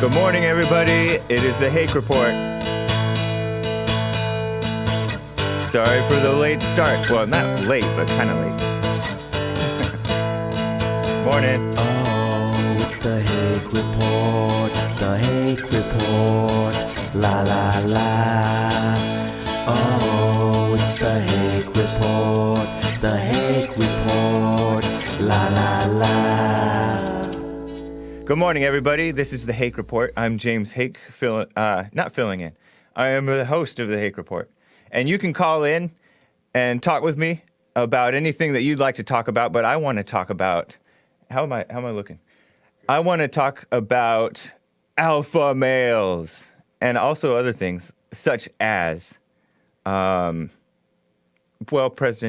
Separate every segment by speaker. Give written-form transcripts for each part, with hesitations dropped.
Speaker 1: Good morning, everybody. It is the Hake Report. Sorry for the late start. Well, not late, but kind of late. Morning.
Speaker 2: Oh, it's the Hake Report, the Hake Report, la la la. Oh, it's the Hake Report, the Hake Report, la la la.
Speaker 1: Good morning, everybody. This is the Hake Report. I'm James Hake, not filling in. I am the host of the Hake Report. And you can call in and talk with me about anything that you'd like to talk about, but I want to talk about, how am I looking? I want to talk about alpha males and also other things such as, President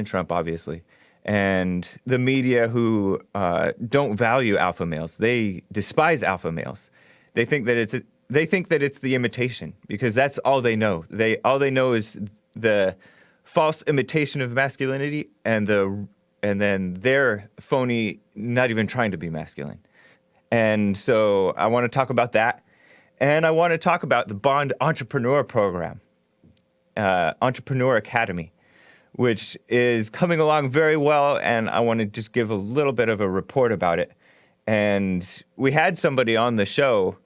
Speaker 1: Trump, obviously, and the media who don't value alpha males. They despise alpha males. They think that it's the imitation because that's all they know. All they know is the false imitation of masculinity and then their phony, not even trying to be masculine. And so I want to talk about that, and I want to talk about the Bond Entrepreneur Program, Entrepreneur Academy, which is coming along very well, and I want to just give a little bit of a report about it. And we had somebody on the show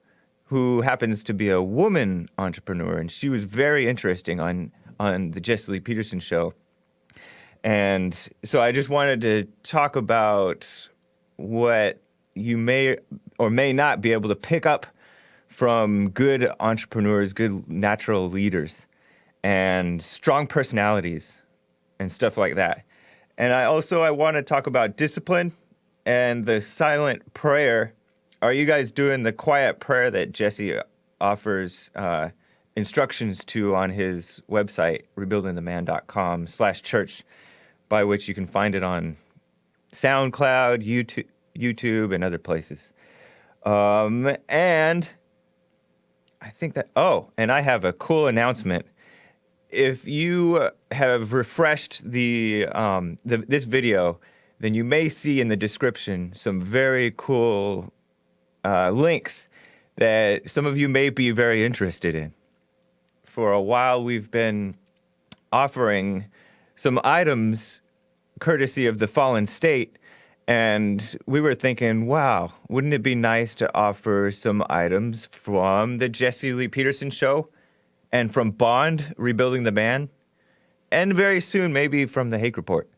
Speaker 1: who happens to be a woman entrepreneur, and she was very interesting on the Jesse Lee Peterson show. And so I just wanted to talk about what you may or may not be able to pick up from good entrepreneurs, good natural leaders, and strong personalities, and stuff like that. And I want to talk about discipline and the silent prayer. Are you guys doing the quiet prayer that Jesse offers instructions to on his website, rebuildingtheman.com/church, by which you can find it on SoundCloud, YouTube, and other places. And I think that, and I have a cool announcement. If you have refreshed this video, then you may see in the description some very cool links that some of you may be very interested in. For a while, we've been offering some items courtesy of the Fallen State, and we were thinking, wow, wouldn't it be nice to offer some items from the Jesse Lee Peterson show? And from Bond, Rebuilding the Man, and very soon maybe from the Hake Report.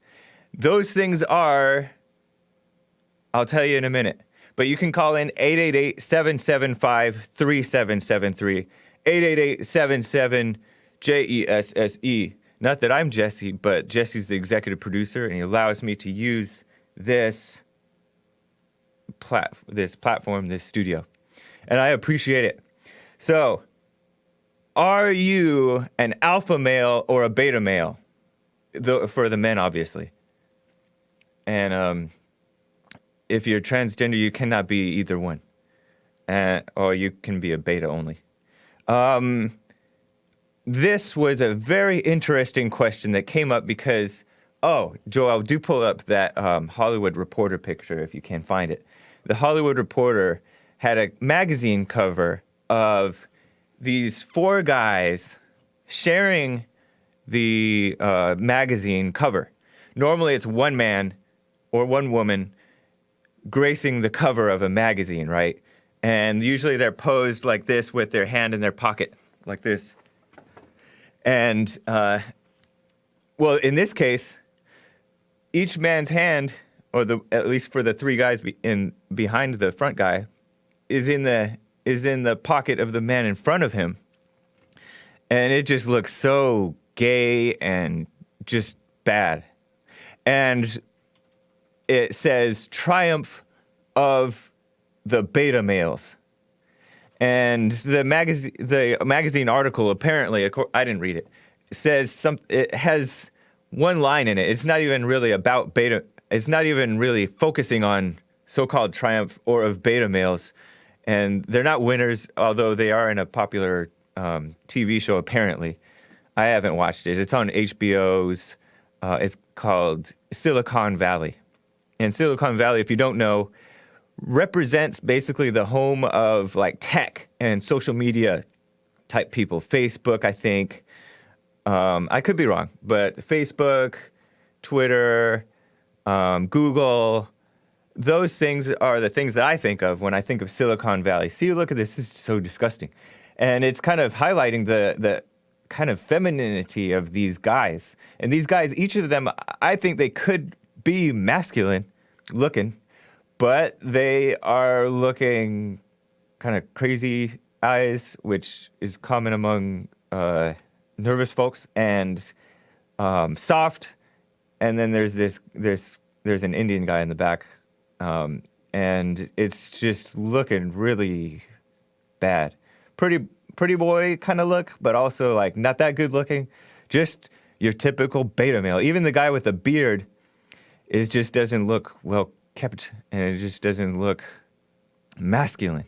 Speaker 1: Those things are, I'll tell you in a minute, but you can call in 888-775-3773, 888-77-JESSE. Not that I'm Jesse, but Jesse's the executive producer, and he allows me to use this platform, this studio, and I appreciate it. So, are you an alpha male or a beta male? For the men, obviously. And if you're transgender, you cannot be either one. Or you can be a beta only. This was a very interesting question that came up because, Joel, do pull up that Hollywood Reporter picture if you can find it. The Hollywood Reporter had a magazine cover of these four guys sharing the magazine cover. Normally it's one man or one woman gracing the cover of a magazine, right? And usually they're posed like this with their hand in their pocket, like this. And, in this case, each man's hand, or at least for the three guys behind the front guy, is in the pocket of the man in front of him. And it just looks so gay and just bad. And it says, "Triumph of the beta males." And the magazine article, apparently, I didn't read it, says it has one line in it. It's not even really about beta. It's not even really focusing on so-called triumph or of beta males. And they're not winners, although they are in a popular TV show, apparently. I haven't watched it. It's on HBO's. It's called Silicon Valley. And Silicon Valley, if you don't know, represents basically the home of like tech and social media type people. Facebook, I think. I could be wrong, but Facebook, Twitter, Google, those things are the things that I think of when I think of Silicon Valley. See, look at this. This is so disgusting. And it's kind of highlighting the kind of femininity of these guys. And these guys, each of them, I think they could be masculine looking, but they are looking kind of crazy eyes, which is common among nervous folks, and soft. And then there's an Indian guy in the back, and it's just looking really bad. Pretty boy kind of look, but also like not that good looking. Just your typical beta male. Even the guy with the beard just doesn't look well kept, and it just doesn't look masculine.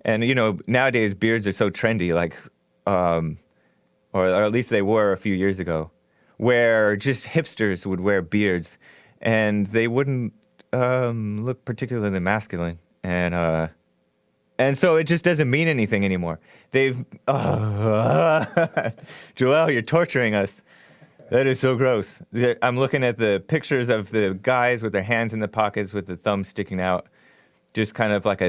Speaker 1: And you know, nowadays beards are so trendy, like, or at least they were a few years ago, where just hipsters would wear beards, and they wouldn't look particularly masculine, and so it just doesn't mean anything anymore. Joel, you're torturing us. That is so gross. I'm looking at the pictures of the guys with their hands in the pockets with the thumb sticking out, just kind of like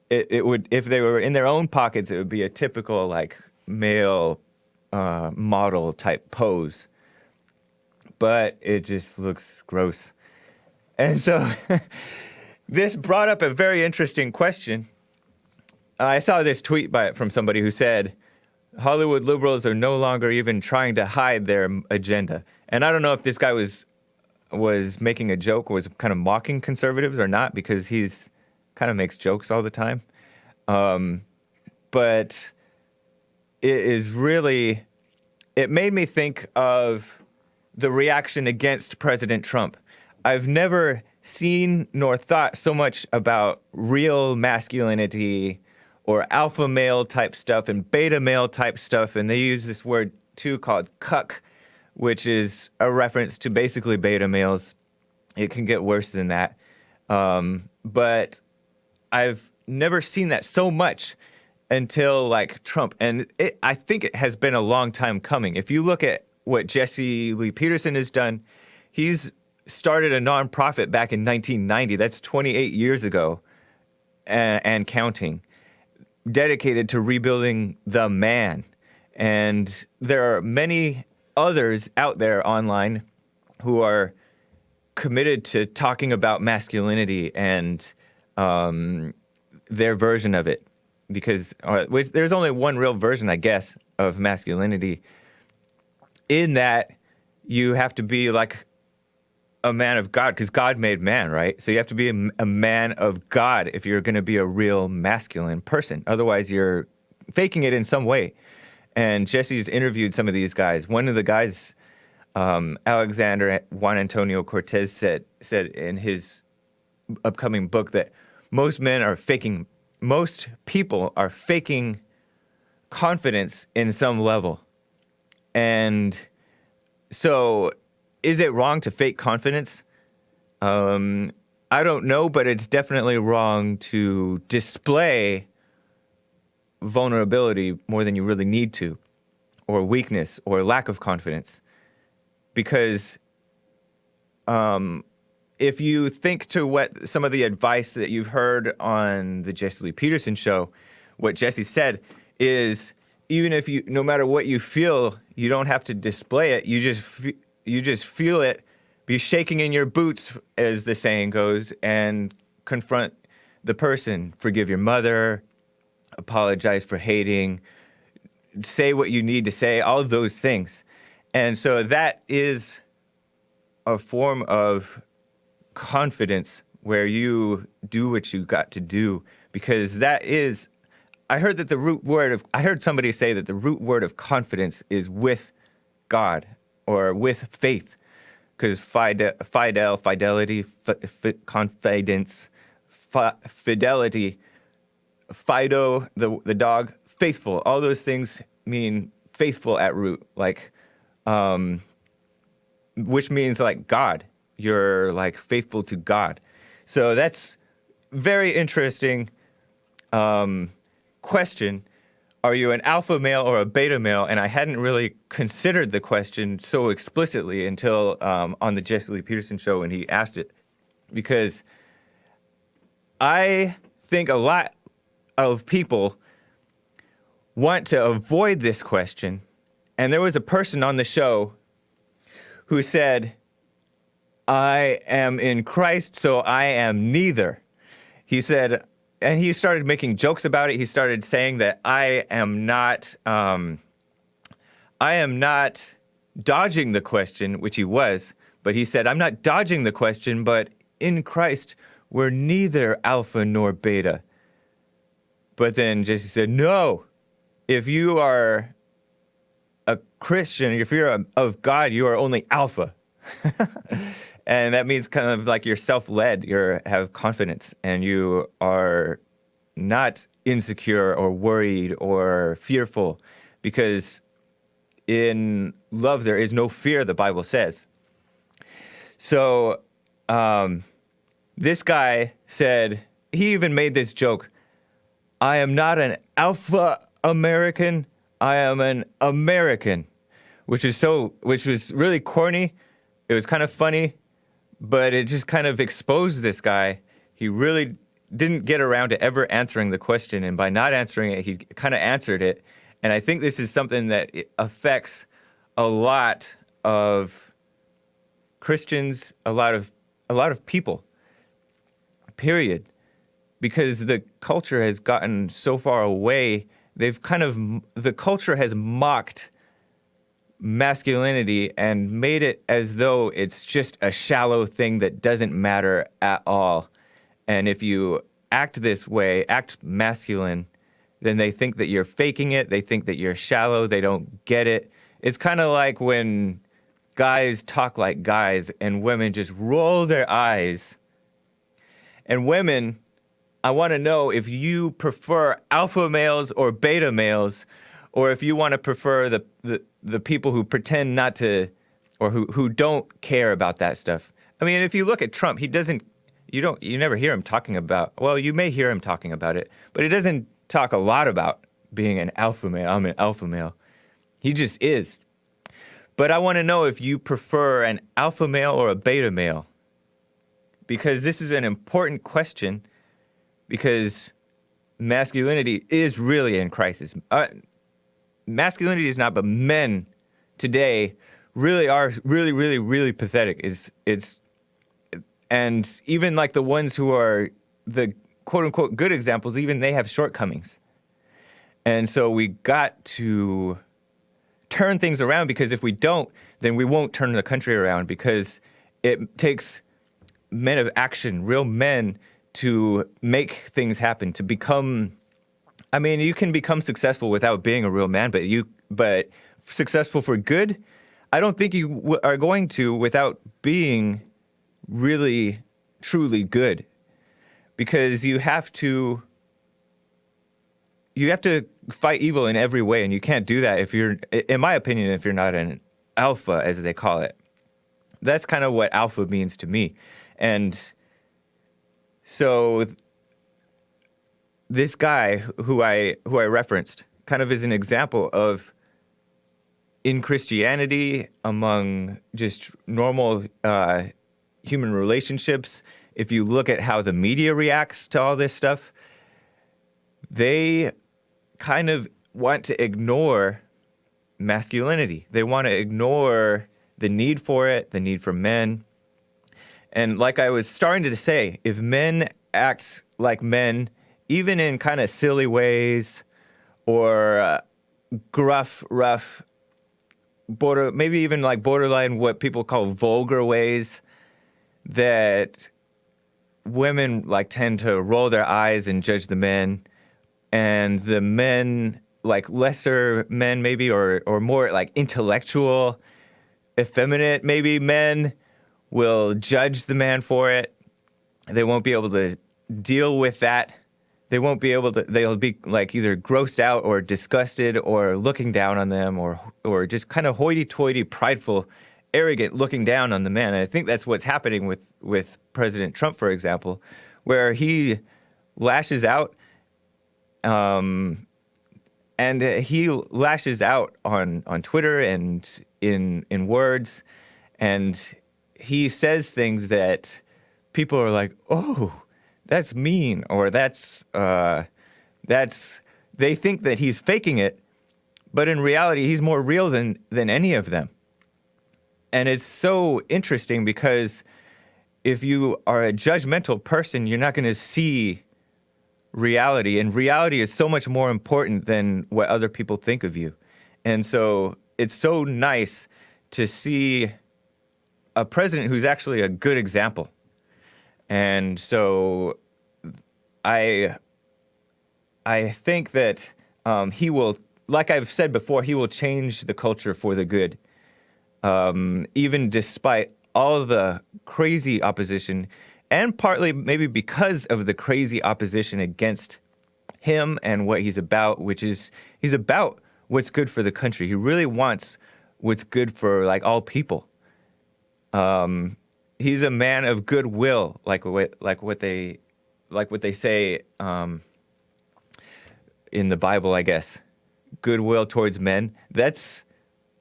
Speaker 1: it would, if they were in their own pockets, it would be a typical like male model type pose, but it just looks gross. And so this brought up a very interesting question. I saw this tweet from somebody who said, Hollywood liberals are no longer even trying to hide their agenda. And I don't know if this guy was making a joke or was kind of mocking conservatives or not, because he's kind of makes jokes all the time. But it made me think of the reaction against President Trump. I've never seen nor thought so much about real masculinity or alpha male type stuff and beta male type stuff. And they use this word too called cuck, which is a reference to basically beta males. It can get worse than that. But I've never seen that so much until like Trump. And I think it has been a long time coming. If you look at what Jesse Lee Peterson has done, he's started a nonprofit back in 1990. That's 28 years ago and counting, dedicated to rebuilding the man. And there are many others out there online who are committed to talking about masculinity and their version of it, because there's only one real version, I guess, of masculinity, in that you have to be like a man of God, because God made man, right? So you have to be a man of God if you're going to be a real masculine person. Otherwise, you're faking it in some way. And Jesse's interviewed some of these guys. One of the guys, Alexander Juan Antonio Cortez, said in his upcoming book that most people are faking confidence in some level. And so is it wrong to fake confidence? I don't know, but it's definitely wrong to display vulnerability more than you really need to, or weakness, or lack of confidence. Because if you think to what some of the advice that you've heard on the Jesse Lee Peterson show, what Jesse said is, even if no matter what you feel, you don't have to display it. You just feel it, be shaking in your boots, as the saying goes, and confront the person. Forgive your mother, apologize for hating, say what you need to say, all of those things. And so that is a form of confidence where you do what you got to do, because that is, I heard somebody say that the root word of confidence is with God, or with faith, because fidelity, confidence, fidelity, Fido, the dog, faithful. All those things mean faithful at root, like, which means like God. You're like faithful to God. So that's very interesting question. Are you an alpha male or a beta male? And I hadn't really considered the question so explicitly until on the Jesse Lee Peterson show when he asked it. Because I think a lot of people want to avoid this question. And there was a person on the show who said, I am in Christ, so I am neither. He said, and he started making jokes about it. He started saying that I am not dodging the question, which he was, but he said, I'm not dodging the question, but in Christ, we're neither alpha nor beta. But then Jesse said, no, if you are a Christian, if you're of God, you are only alpha. And that means kind of like you're self-led, you have confidence, and you are not insecure or worried or fearful, because in love there is no fear, the Bible says. So this guy said, he even made this joke, I am not an alpha American, I am an American, which was really corny. It was kind of funny, but it just kind of exposed this guy. He really didn't get around to ever answering the question, and by not answering it, he kind of answered it. And I think this is something that affects a lot of Christians, a lot of people, period. Because the culture has gotten so far away, the culture has mocked masculinity and made it as though it's just a shallow thing that doesn't matter at all. And if you act this way, act masculine, then they think that you're faking it. They think that you're shallow. They don't get it. It's kind of like when guys talk like guys and women just roll their eyes. And women, I want to know if you prefer alpha males or beta males, or if you want to prefer the people who pretend not to, or who don't care about that stuff. I mean, if you look at Trump, you never hear him talking about, well, you may hear him talking about it, but he doesn't talk a lot about being an alpha male. I'm an alpha male. He just is. But I want to know if you prefer an alpha male or a beta male, because this is an important question, because masculinity is really in crisis. Masculinity is not, but men today really are really pathetic. And even like the ones who are the quote unquote good examples, even they have shortcomings. And so we got to turn things around, because if we don't, then we won't turn the country around, because it takes men of action, real men, to make things happen, to become, I mean, you can become successful without being a real man, but successful for good, I don't think you are going to without being really, truly good. Because you have to fight evil in every way, and you can't do that if you're, in my opinion, if you're not an alpha, as they call it. That's kind of what alpha means to me. And so this guy who I referenced kind of is an example of, in Christianity, among just normal human relationships, if you look at how the media reacts to all this stuff, they kind of want to ignore masculinity. They want to ignore the need for it, the need for men. And like I was starting to say, if men act like men, even in kind of silly ways, or gruff, rough, maybe even like borderline what people call vulgar ways, that women like tend to roll their eyes and judge the men, and the men, like lesser men maybe, or more like intellectual, effeminate maybe men, will judge the man for it. They won't be able to deal with that. They'll be like either grossed out or disgusted or looking down on them, or just kind of hoity-toity, prideful, arrogant looking down on the man. And I think that's what's happening with President Trump, for example, where he lashes out, and he lashes out on Twitter and in words, and he says things that people are like, oh, that's mean, or that's they think that he's faking it, but in reality, he's more real than any of them. And it's so interesting because if you are a judgmental person, you're not going to see reality, and reality is so much more important than what other people think of you. And so it's so nice to see a president who's actually a good example. And so I think that he will, like I've said before, he will change the culture for the good, even despite all the crazy opposition, and partly maybe because of the crazy opposition against him and what he's about, which is he's about what's good for the country. He really wants what's good for like all people. He's a man of goodwill, like what they say in the Bible, I guess. Goodwill towards men. That's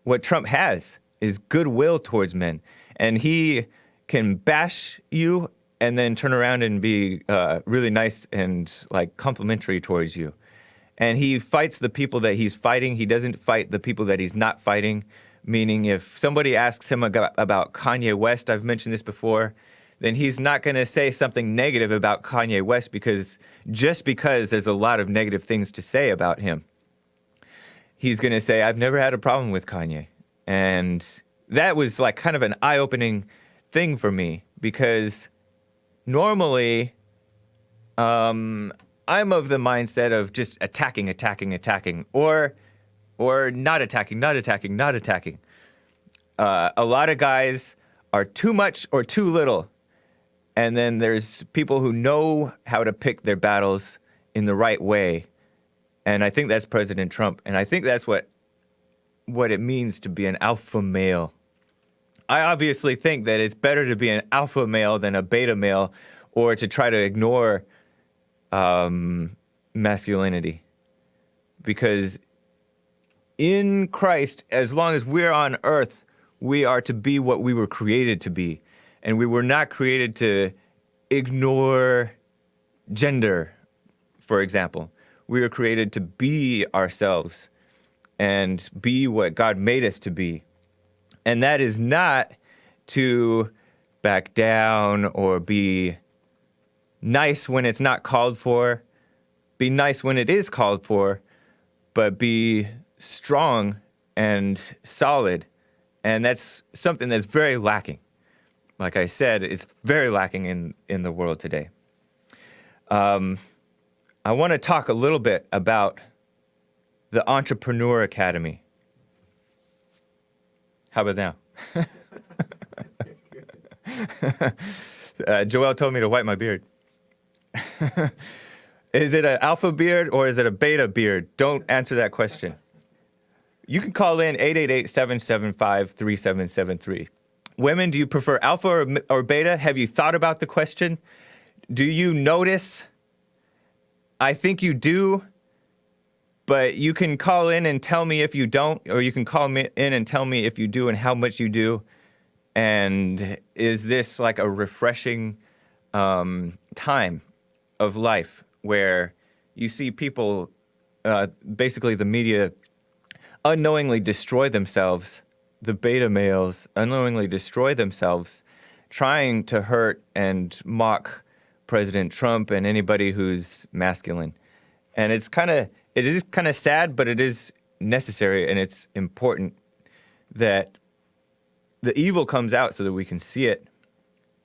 Speaker 1: what Trump has, is goodwill towards men. And he can bash you and then turn around and be really nice and like complimentary towards you. And he fights the people that he's fighting. He doesn't fight the people that he's not fighting. Meaning if somebody asks him about Kanye West, I've mentioned this before, then he's not going to say something negative about Kanye West because there's a lot of negative things to say about him. He's going to say, I've never had a problem with Kanye. And that was like kind of an eye-opening thing for me because normally I'm of the mindset of just attacking, or not attacking. A lot of guys are too much or too little. And then there's people who know how to pick their battles in the right way. And I think that's President Trump. And I think that's what it means to be an alpha male. I obviously think that it's better to be an alpha male than a beta male, or to try to ignore masculinity. Because in Christ, as long as we're on earth, we are to be what we were created to be. And we were not created to ignore gender, for example. We were created to be ourselves and be what God made us to be. And that is not to back down or be nice when it's not called for, be nice when it is called for, but be strong and solid. And that's something that's very lacking. Like I said, it's very lacking in the world today. I want to talk a little bit about the Entrepreneur Academy. How about now? Joel told me to wipe my beard. Is it an alpha beard or is it a beta beard? Don't answer that question. You can call in 888-775-3773. Women, do you prefer alpha or beta? Have you thought about the question? Do you notice? I think you do, but you can call in and tell me if you don't, or you can call me in and tell me if you do and how much you do. And is this like a refreshing time of life where you see people, basically the media, unknowingly destroy themselves, the beta males unknowingly destroy themselves, trying to hurt and mock President Trump and anybody who's masculine. And it is kind of sad, but it is necessary, and it's important that the evil comes out so that we can see it,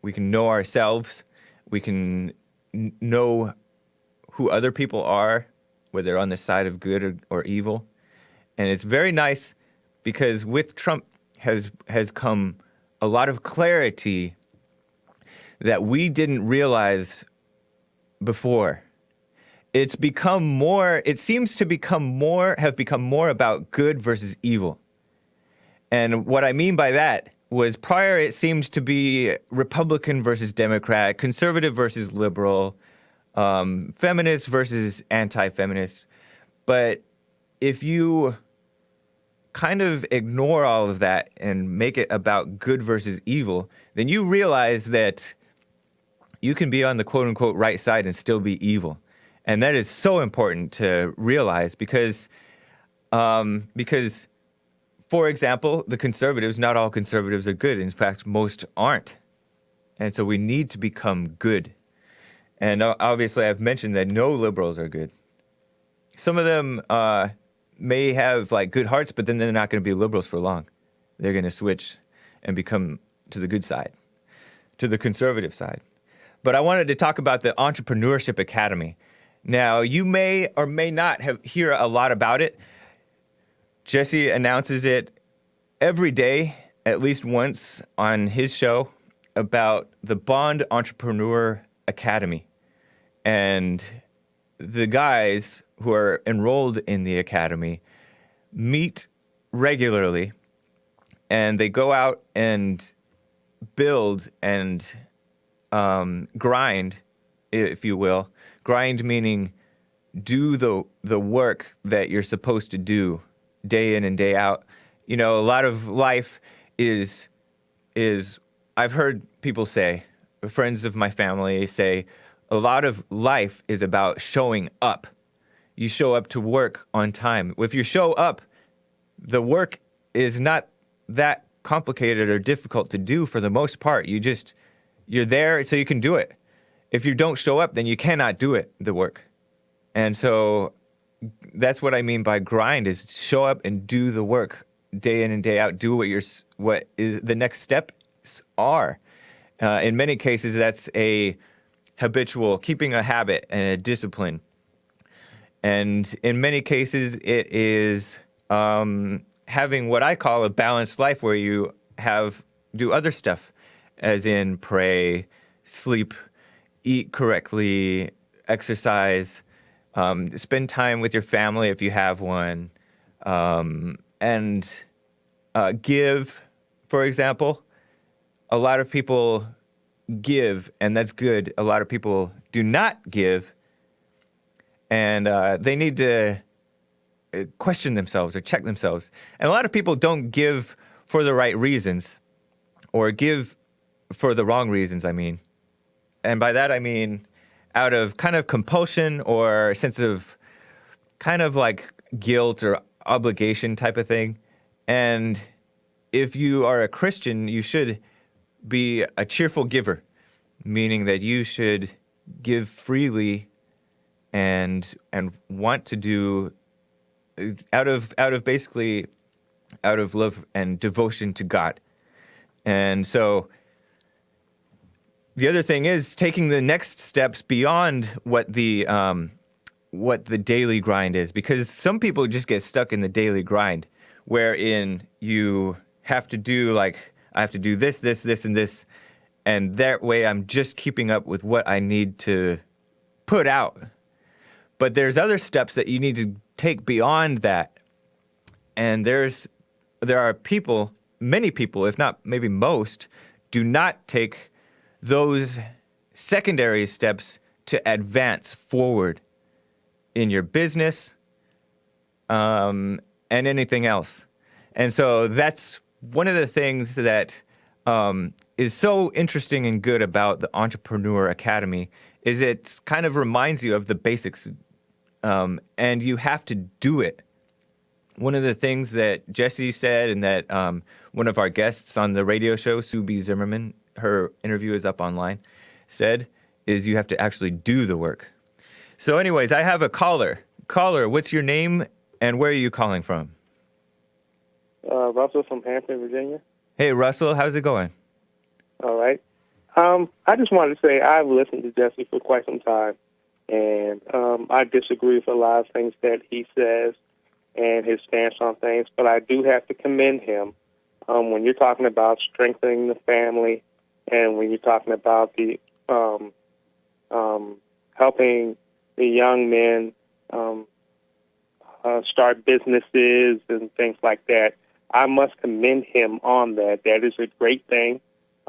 Speaker 1: we can know ourselves, we can know who other people are, whether they're on the side of good or evil. And it's very nice because with Trump has come a lot of clarity that we didn't realize before. It seems to have become more about good versus evil. And what I mean by that was prior it seemed to be Republican versus Democrat, conservative versus liberal, feminist versus anti-feminist. But if you kind of ignore all of that and make it about good versus evil, then you realize that you can be on the quote-unquote right side and still be evil. And that is so important to realize because, for example, the conservatives, not all conservatives are good. In fact, most aren't. And so we need to become good. And obviously, I've mentioned that no liberals are good. Some of them may have like good hearts, but then they're not going to be liberals for long. They're going to switch and become to the good side, to the conservative side. But I wanted to talk about the Entrepreneurship Academy. Now, you may or may not hear a lot about it. Jesse announces it every day, at least once on his show, about the Bond Entrepreneur Academy. And the guys who are enrolled in the academy meet regularly, and they go out and build and grind, if you will. Grind meaning do the work that you're supposed to do day in and day out. You know, a lot of life is I've heard people say, friends of my family say, a lot of life is about showing up. You show up to work on time. If you show up, the work is not that complicated or difficult to do for the most part. You're there so you can do it. If you don't show up, then you cannot do it, the work. And so that's what I mean by grind, is show up and do the work day in and day out. Do what is the next steps are. In many cases, that's a habitual, keeping a habit and a discipline. And in many cases, it is having what I call a balanced life, where you do other stuff, as in pray, sleep, eat correctly, exercise, spend time with your family if you have one, and give, for example. A lot of people give, and that's good. A lot of people do not give, and they need to question themselves or check themselves. And a lot of people don't give for the right reasons, or give for the wrong reasons, I mean. And by that I mean out of kind of compulsion or a sense of kind of like guilt or obligation type of thing. And if you are a Christian, you should be a cheerful giver, meaning that you should give freely and want to do out of love and devotion to God. And so the other thing is taking the next steps beyond what the daily grind is, because some people just get stuck in the daily grind, wherein you have to do like, I have to do this, this, this, and this, and that way I'm just keeping up with what I need to put out. But there's other steps that you need to take beyond that. And there are people, many people, if not maybe most, do not take those secondary steps to advance forward in your business and anything else. And so that's one of the things that is so interesting and good about the Entrepreneur Academy, is it kind of reminds you of the basics, and you have to do it. One of the things that Jesse said, and that one of our guests on the radio show, Sue B. Zimmerman, her interview is up online, said, is you have to actually do the work. So anyways, I have a caller. Caller, what's your name and where are you calling from?
Speaker 3: Russell from Hampton, Virginia.
Speaker 1: Hey, Russell, how's it going?
Speaker 3: All right. I just wanted to say I've listened to Jesse for quite some time, and I disagree with a lot of things that he says and his stance on things, but I do have to commend him when you're talking about strengthening the family, and when you're talking about the helping the young men start businesses and things like that. I must commend him on that. That is a great thing.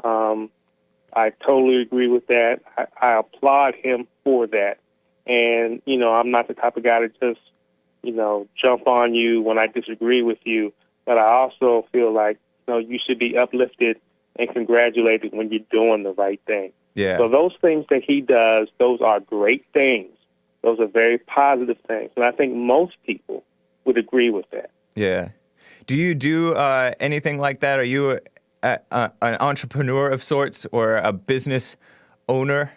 Speaker 3: I totally agree with that. I applaud him for that. And, I'm not the type of guy to just, jump on you when I disagree with you. But I also feel like, you should be uplifted and congratulated when you're doing the right thing.
Speaker 1: Yeah.
Speaker 3: So those things that he does, those are great things. Those are very positive things. And I think most people would agree with that.
Speaker 1: Yeah. Do you do anything like that? Are you an entrepreneur of sorts or a business owner?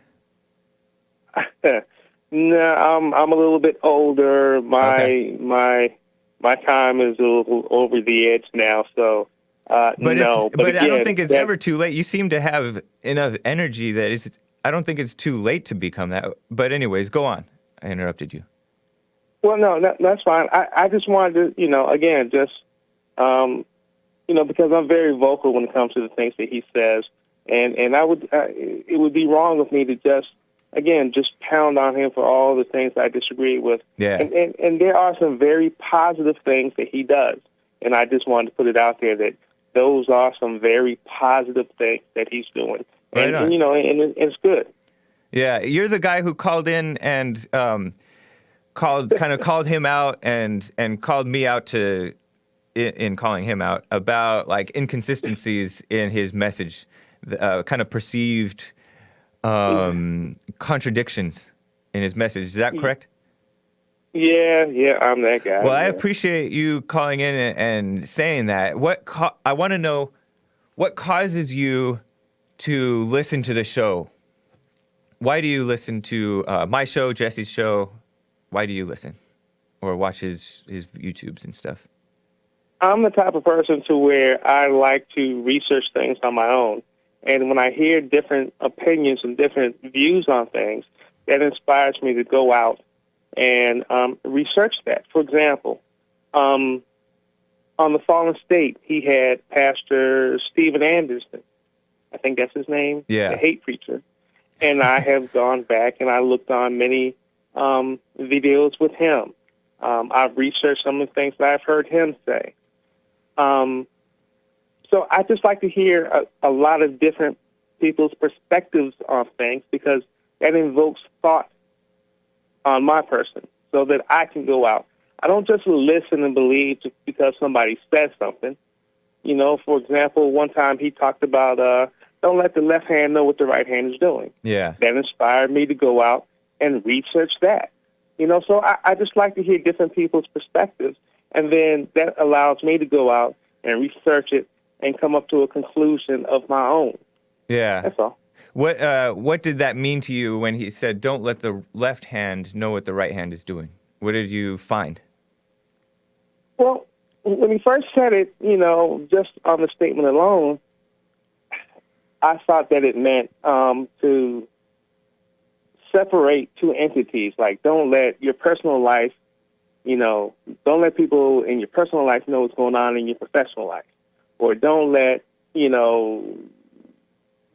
Speaker 3: No, I'm a little bit older.
Speaker 1: Okay.
Speaker 3: My time is a little over the edge now, so no. But
Speaker 1: I don't
Speaker 3: again,
Speaker 1: think it's ever too late. You seem to have enough energy that I don't think it's too late to become that. But anyways, go on. I interrupted you.
Speaker 3: well, no, that's fine. I just wanted to, again, just because I'm very vocal when it comes to the things that he says, and I would it would be wrong of me to just pound on him for all the things I disagree with.
Speaker 1: Yeah.
Speaker 3: And there are some very positive things that he does, and I just wanted to put it out there that those are some very positive things that he's doing,
Speaker 1: Right on.
Speaker 3: and it's good.
Speaker 1: Yeah, you're the guy who called in and called him out and called me out in calling him out about like inconsistencies in his message, kind of perceived contradictions in his message. Is that correct?
Speaker 3: Yeah, I'm that guy.
Speaker 1: Well, I
Speaker 3: yeah.
Speaker 1: appreciate you calling in and saying that. I want to know what causes you to listen to the show. Why do you listen to my show, Jesse's show? Why do you listen or watch his YouTubes and stuff?
Speaker 3: I'm the type of person to where I like to research things on my own. And when I hear different opinions and different views on things, that inspires me to go out and research that. For example, on The Fallen State, he had Pastor Stephen Anderson. I think that's his name,
Speaker 1: Yeah.
Speaker 3: the hate preacher. And I have gone back and I looked on many videos with him. I've researched some of the things that I've heard him say. So I just like to hear a lot of different people's perspectives on things because that invokes thought on my person so that I can go out. I don't just listen and believe just because somebody says something. For example, one time he talked about don't let the left hand know what the right hand is doing.
Speaker 1: Yeah.
Speaker 3: That inspired me to go out and research that. So I just like to hear different people's perspectives, and then that allows me to go out and research it and come up to a conclusion of my own.
Speaker 1: Yeah.
Speaker 3: That's all.
Speaker 1: What did that mean to you when he said, "Don't let the left hand know what the right hand is doing"? What did you find?
Speaker 3: Well, when he first said it, just on the statement alone, I thought that it meant to separate two entities. Like, don't let your personal life, don't let people in your personal life know what's going on in your professional life. Or don't let,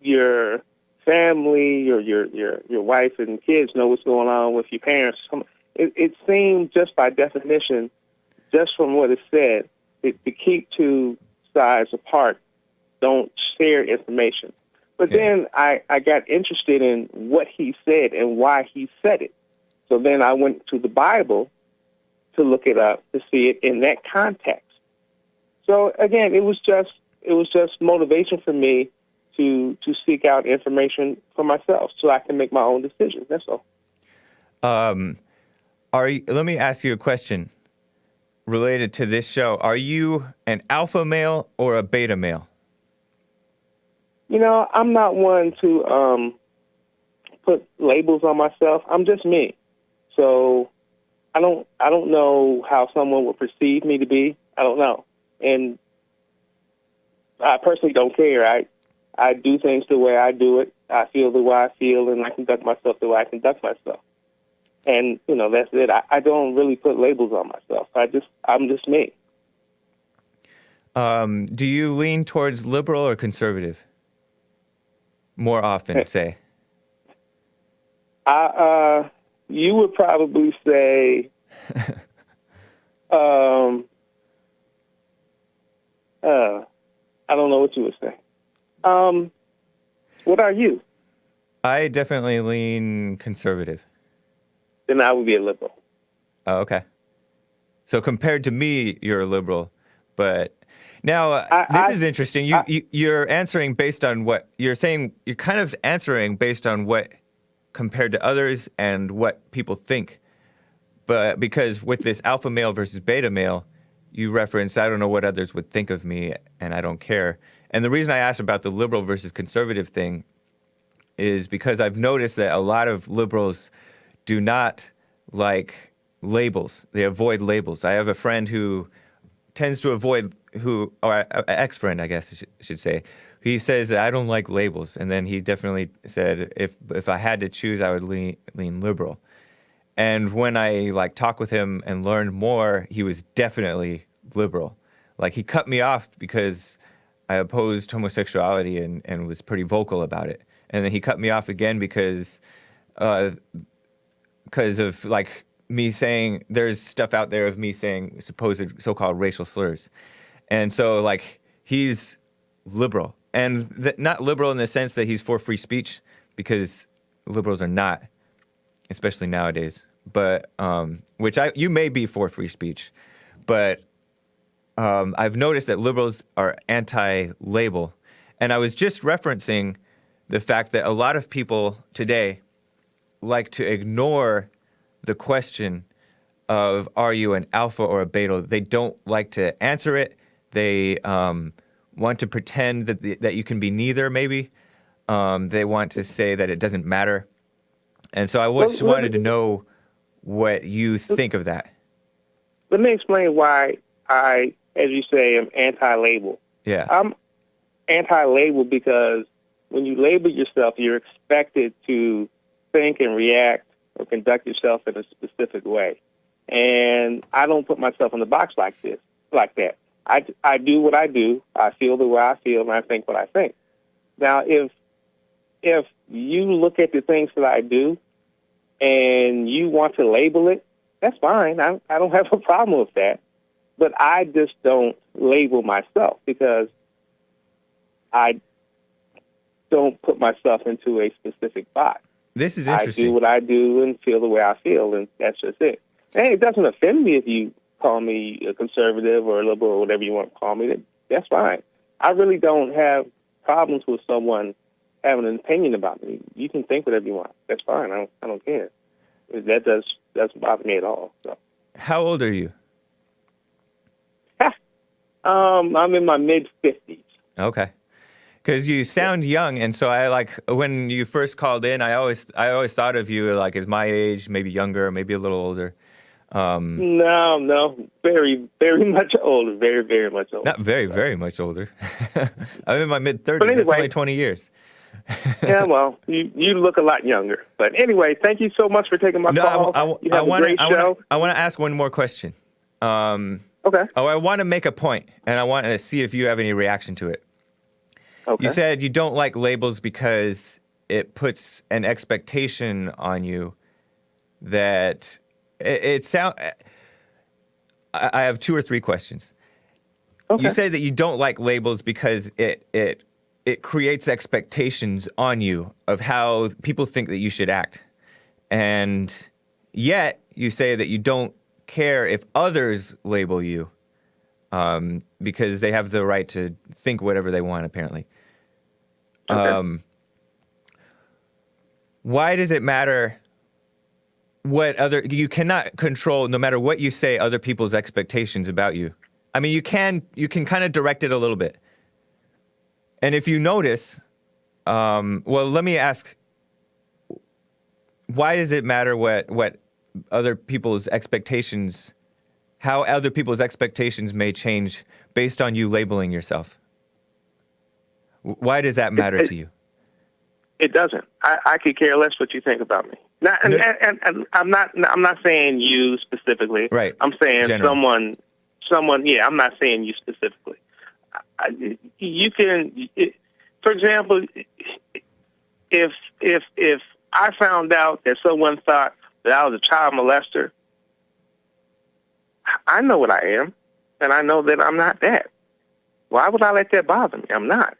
Speaker 3: your family or your wife and kids know what's going on with your parents. It seemed just by definition, just from what it said, to keep two sides apart. Don't share information. But then I got interested in what he said and why he said it. So then I went to the Bible to look it up to see it in that context. So again, it was just motivation for me to seek out information for myself so I can make my own decisions. That's all.
Speaker 1: Let me ask you a question related to this show. Are you an alpha male or a beta male?
Speaker 3: I'm not one to put labels on myself. I'm just me. So I don't know how someone would perceive me to be. I don't know. And I personally don't care. I do things the way I do it. I feel the way I feel, and I conduct myself the way I conduct myself. And, that's it. I don't really put labels on myself. I'm just me.
Speaker 1: Do you lean towards liberal or conservative? More often, say.
Speaker 3: You would probably say, I don't know what you would say. What are you?
Speaker 1: I definitely lean conservative.
Speaker 3: Then I would be a liberal.
Speaker 1: Oh, okay. So compared to me, you're a liberal, but now this is interesting. You're answering based on what you're saying. You're kind of answering based on what compared to others and what people think. But because with this alpha male versus beta male, you reference, I don't know what others would think of me, and I don't care. And the reason I asked about the liberal versus conservative thing is because I've noticed that a lot of liberals do not like labels. They avoid labels. I have a friend who tends to avoid, or an ex-friend, I guess I should say. He says that I don't like labels, and then he definitely said if I had to choose, I would lean liberal. And when I talked with him and learned more, he was definitely liberal. Like he cut me off because I opposed homosexuality and was pretty vocal about it. And then he cut me off again because of me saying there's stuff out there of me saying supposed so-called racial slurs. And so he's liberal and not liberal in the sense that he's for free speech, because liberals are not, especially nowadays. But you may be for free speech, but I've noticed that liberals are anti-label. And I was just referencing the fact that a lot of people today like to ignore the question of are you an alpha or a beta. They don't like to answer it. They want to pretend that you can be neither, maybe. They want to say that it doesn't matter. And so I just wanted to know what you think of that.
Speaker 3: Let me explain why I, as you say, am anti-label.
Speaker 1: Yeah.
Speaker 3: I'm anti-label because when you label yourself, you're expected to think and react or conduct yourself in a specific way. And I don't put myself in the box like that. I do what I do. I feel the way I feel, and I think what I think. Now, if you look at the things that I do and you want to label it, that's fine. I don't have a problem with that. But I just don't label myself because I don't put myself into a specific box.
Speaker 1: This is interesting.
Speaker 3: I do what I do and feel the way I feel, and that's just it. And it doesn't offend me if you call me a conservative or a liberal or whatever you want to call me. That's fine. I really don't have problems with someone having an opinion about me. You can think whatever you want. That's fine. I don't care. That doesn't bother me at all. So.
Speaker 1: How old are you?
Speaker 3: I'm in my mid-50s.
Speaker 1: Okay. Because you sound young, and so when you first called in, I always thought of you as my age, maybe younger, maybe a little older.
Speaker 3: No, very, very much older, very, very much older.
Speaker 1: Not very, very much older. I'm in my mid-30s.
Speaker 3: But anyway,
Speaker 1: that's only 20 years.
Speaker 3: Yeah, well, you look a lot younger. But anyway, thank you so much for taking my call. You have a great show.
Speaker 1: I want to ask one more question.
Speaker 3: Okay.
Speaker 1: I want to make a point, and I want to see if you have any reaction to it.
Speaker 3: Okay.
Speaker 1: You said you don't like labels because it puts an expectation on you that it sound. I have 2 or 3 questions.
Speaker 3: Okay.
Speaker 1: You say that you don't like labels because it creates expectations on you of how people think that you should act. And yet you say that you don't care if others label you because they have the right to think whatever they want, apparently.
Speaker 3: Okay.
Speaker 1: Why does it matter you cannot control, no matter what you say, other people's expectations about you? I mean, you can kind of direct it a little bit. And if you notice, well, let me ask, why does it matter what other people's expectations, how other people's expectations may change based on you labeling yourself? Why does that matter to you?
Speaker 3: It doesn't. I could care less what you think about me. And I'm not saying you specifically.
Speaker 1: Right.
Speaker 3: I'm saying
Speaker 1: General.
Speaker 3: someone. Yeah, I'm not saying you specifically. For example, if I found out that someone thought that I was a child molester, I know what I am, and I know that I'm not that. Why would I let that bother me? I'm not.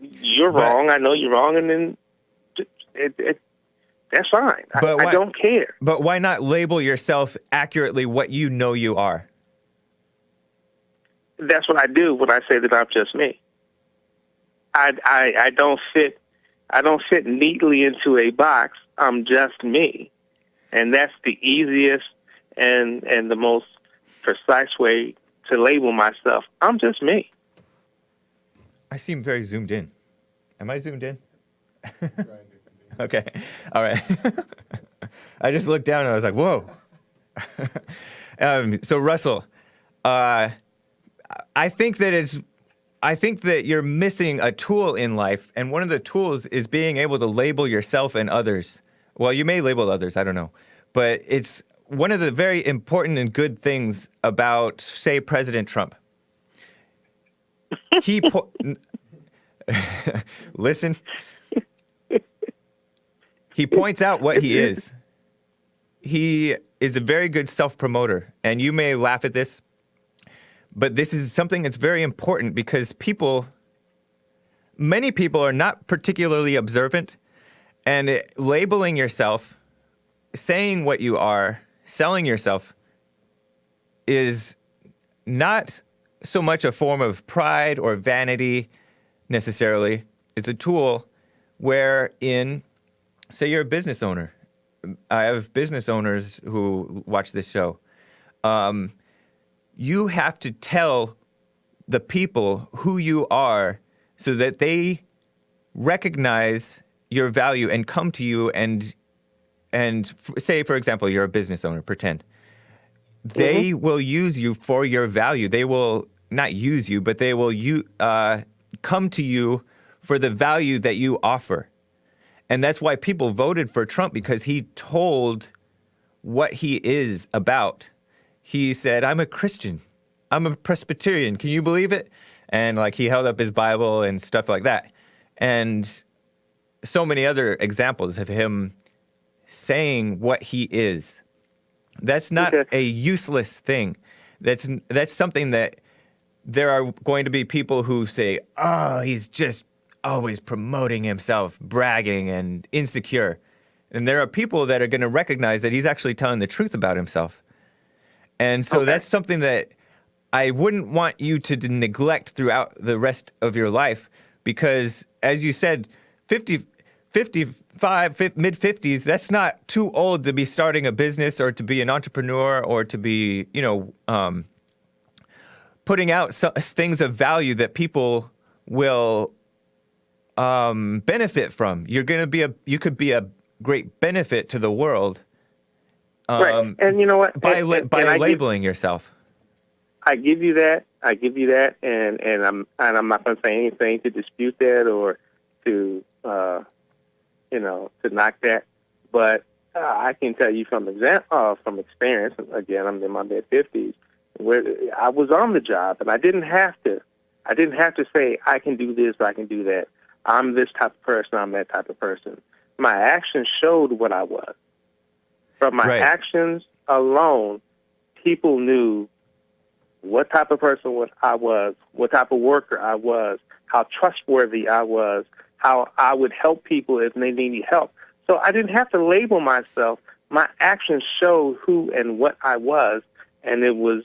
Speaker 3: You're wrong. I know you're wrong, and then that's fine. I don't care.
Speaker 1: But why not label yourself accurately what you know you are?
Speaker 3: That's what I do when I say that I'm just me. I don't fit. I don't fit neatly into a box. I'm just me, and that's the easiest and the most precise way to label myself. I'm just me.
Speaker 1: I seem very zoomed in. Am I zoomed in? Okay. All right. I just looked down and I was like, whoa. So Russell, I think that you're missing a tool in life, and one of the tools is being able to label yourself and others. Well, you may label others, I don't know. But it's one of the very important and good things about, say, President Trump. Listen. He points out what he is. He is a very good self-promoter, and you may laugh at this, but this is something that's very important because many people are not particularly observant, and labeling yourself, saying what you are, selling yourself is not so much a form of pride or vanity necessarily. It's a tool wherein, say you're a business owner. I have business owners who watch this show. You have to tell the people who you are so that they recognize your value and come to you and say, for example, you're a business owner, pretend. They will use you for your value. They will not use you, but they will come to you for the value that you offer. And that's why people voted for Trump, because he told what he is about. He said, I'm a Christian. I'm a Presbyterian. Can you believe it? And he held up his Bible and stuff like that. And so many other examples of him saying what he is. That's not a useless thing. That's something that there are going to be people who say, oh, he's just always promoting himself, bragging and insecure. And there are people that are going to recognize that he's actually telling the truth about himself. And so that's something that I wouldn't want you to neglect throughout the rest of your life, because as you said, 55, mid-50s, that's not too old to be starting a business or to be an entrepreneur or to be, putting out things of value that people will benefit from. You could be a great benefit to the world.
Speaker 3: Right. And you know what?
Speaker 1: By labeling yourself.
Speaker 3: I give you that. And I'm not going to say anything to dispute that or to to knock that. But I can tell you from experience. Again, I'm in my mid-50s, where I was on the job, and I didn't have to say I can do this, I can do that. I'm this type of person, I'm that type of person. My actions showed what I was. From my actions alone, people knew what type of person I was, what type of worker I was, how trustworthy I was, how I would help people if they needed help. So I didn't have to label myself. My actions showed who and what I was, and it was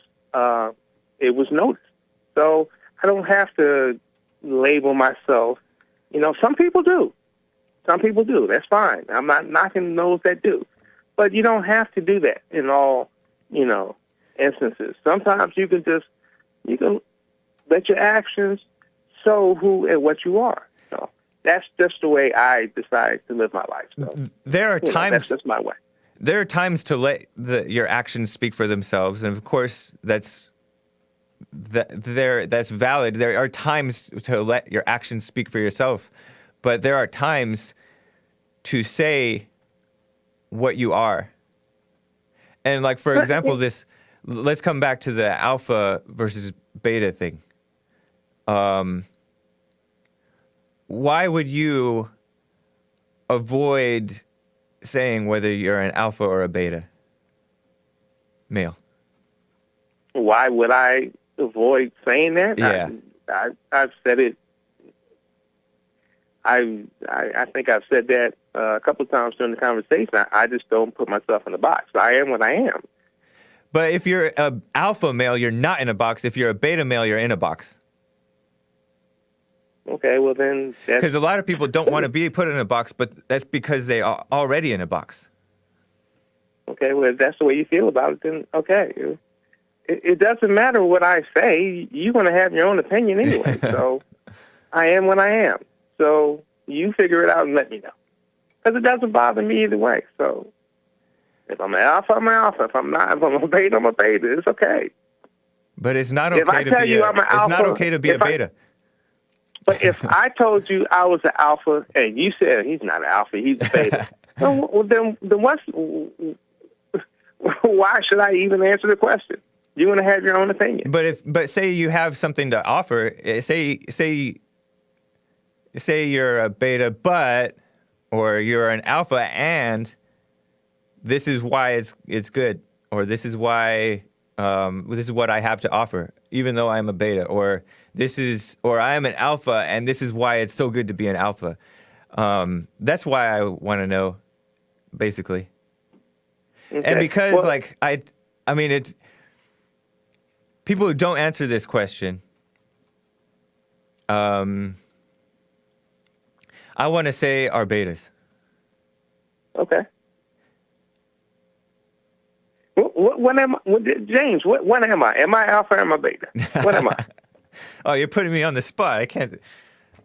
Speaker 3: noticed. So I don't have to label myself. Some people do. That's fine. I'm not knocking those that do. But you don't have to do that in all, instances. Sometimes you can let your actions show who and what you are. So that's just the way I decide to live my life. So
Speaker 1: there are times
Speaker 3: that's just my way.
Speaker 1: There are times to let your actions speak for themselves, and of course that's valid. There are times to let your actions speak for yourself, but there are times to say what you are. And for example, let's come back to the alpha versus beta thing. Why would you avoid saying whether you're an alpha or a beta male?
Speaker 3: Why would I avoid saying that?
Speaker 1: Yeah.
Speaker 3: I've said it. I think I've said that a couple of times during the conversation. I just don't put myself in a box. I am what I am.
Speaker 1: But if you're a alpha male, you're not in a box. If you're a beta male, you're in a box.
Speaker 3: Okay, well then,
Speaker 1: because a lot of people don't want to be put in a box, but that's because they are already in a box.
Speaker 3: Okay, well if that's the way you feel about it, then okay. It doesn't matter what I say. You're going to have your own opinion anyway. So I am what I am. So you figure it out and let me know. Because it doesn't bother me either way. So if I'm an alpha, I'm an alpha. If I'm not, if I'm a beta, I'm a beta. It's okay.
Speaker 1: But it's not okay to be it's not okay to be a beta.
Speaker 3: But if I told you I was an alpha and you said he's not an alpha, he's a beta, well, then why should I even answer the question? You're going to have your own opinion.
Speaker 1: But say you have something to offer. Say you're a beta, or you're an alpha, and this is why it's good, or this is why this is what I have to offer, even though I'm a beta, or I am an alpha, and this is why it's so good to be an alpha. That's why I want to know, basically. Okay. And because, I mean, it's people who don't answer this question. I want to say are betas.
Speaker 3: Okay. What am I, James? What am I? Am I alpha or am I beta? What am I?
Speaker 1: Oh, you're putting me on the spot. I can't.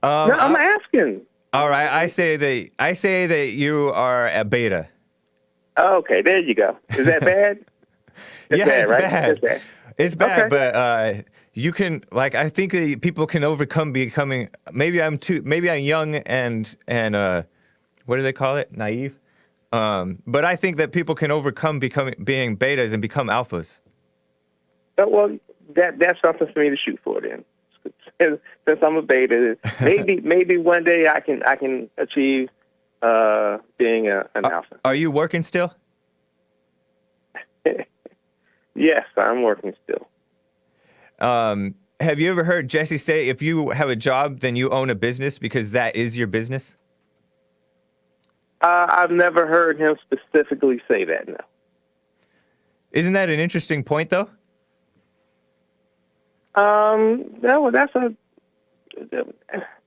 Speaker 3: No, I'm asking.
Speaker 1: All right, I say that you are a beta.
Speaker 3: Okay, there you go. Is that bad?
Speaker 1: It's
Speaker 3: bad, right?
Speaker 1: bad.
Speaker 3: It's bad.
Speaker 1: It's bad,
Speaker 3: okay.
Speaker 1: But you can, I think that people can overcome becoming. Maybe I'm young and what do they call it? Naive. But I think that people can overcome being betas and become alphas.
Speaker 3: Well, that's something for me to shoot for then. Since I'm a beta, maybe one day I can achieve being an alpha.
Speaker 1: Are you working still?
Speaker 3: Yes, I'm working still.
Speaker 1: Have you ever heard Jesse say, if you have a job, then you own a business because that is your business?
Speaker 3: I've never heard him specifically say that, no.
Speaker 1: Isn't that an interesting point, though?
Speaker 3: No, that's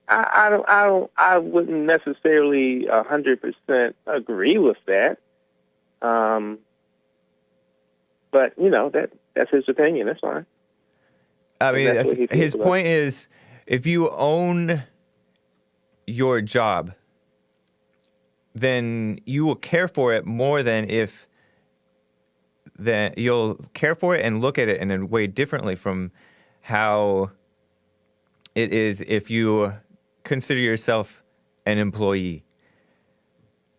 Speaker 3: I wouldn't necessarily 100% agree with that. But that's his opinion. That's fine.
Speaker 1: I mean, his point is, if you own your job, then you will care for it more than you'll care for it and look at it in a way differently from how it is if you consider yourself an employee.